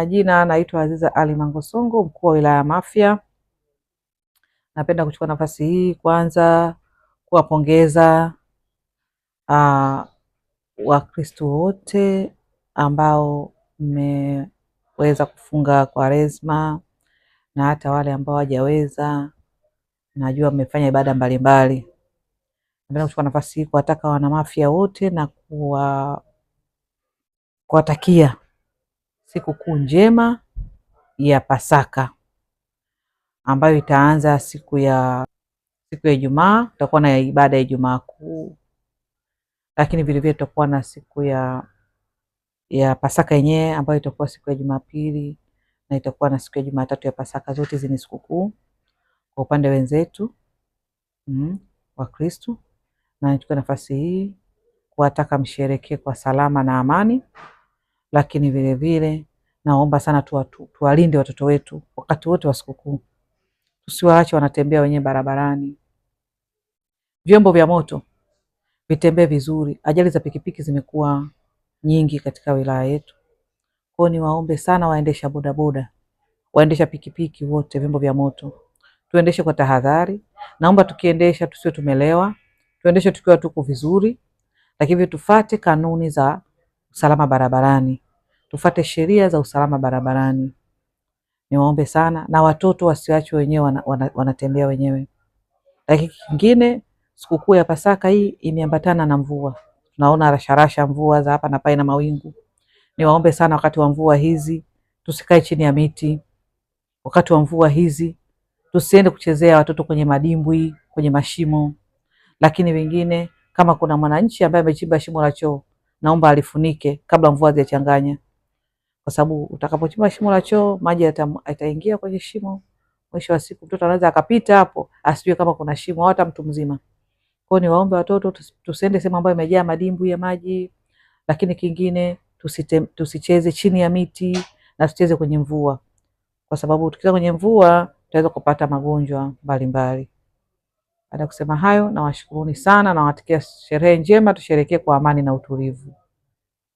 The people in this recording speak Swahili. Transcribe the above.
Jina naitwa Aziza Ali Mangosongo, mkuu wa wilaya ya Mafia. Napenda kuchukua nafasi hii kwanza kuwapongeza Wakristo wote ambao mmeweza kufunga Kwaresma na hata wale ambao hawajaweza, najua mmefanya ibada mbalimbali. Napenda kuchukua nafasi hii kuwataka wana Mafia wote na kuwatakia sikukuu njema ya Pasaka ambayo itaanza siku ya Ijumaa. Tutakuwa na ibada ya Ijumaa Kuu, lakini vile vile tutakuwa na siku ya Pasaka yenyewe ambayo itakuwa siku ya Jumapili, na itakuwa na siku ya Jumatatu ya Pasaka. Zote hizi ni sikukuu kwa upande wenzetu wa Kristo, na nichukue nafasi hii kuwataka msherekee kwa salama na amani. Lakini vile vile naomba sana tuwalinde watoto wetu wakati wote wa sikukuu. Tusiwaache wanatembea wenyewe barabarani. Vyombo vya moto vitembee vizuri. Ajali za pikipiki zimekuwa nyingi katika wilaya yetu. Kwa hiyo niwaombe sana waendesha bodaboda, waendesha pikipiki wote, vyombo vya moto, tuendeshe kwa tahadhari. Naomba tukiendesha tusiwe tumelewa, tuendeshe tukiwa tuko vizuri, lakini tufate kanuni za usalama barabarani, tufate sheria za usalama barabarani. Niwaombe sana, na watoto wasiachwe wenyewe wanatembea wenyewe. Lakini kingine, sikukuu ya Pasaka hii imeambatana na mvua. Tunaona rasharasha mvua za hapa na pale na mawingu. Niwaombe sana, wakati wa mvua hizi tusikae chini ya miti. Wakati wa mvua hizi tusiende kuchezea watoto kwenye madimbwi, kwenye mashimo. Lakini wengine, kama kuna mwananchi ambaye amechimba shimo la choo, naomba alifunike kabla mvua hazijachanganya. Kwa sababu utakapochimba shimo la choo, maji yataingia kwenye shimo. Mwisho wa siku mtoto anaweza akapita hapo asijue kama kuna shimo, hata mtu mzima. Kwa hiyo niwaombe watoto tusiende sehemu ambayo imejaa madimbwi ya maji. Lakini kingine, tusicheze chini ya miti na tusicheze kwenye mvua, kwa sababu tukicheza kwenye mvua tutaweza kupata magonjwa mbalimbali. Baada ya kusema hayo, nawashukuruni sana na nawatakia sherehe njema, tusherekee kwa amani na utulivu.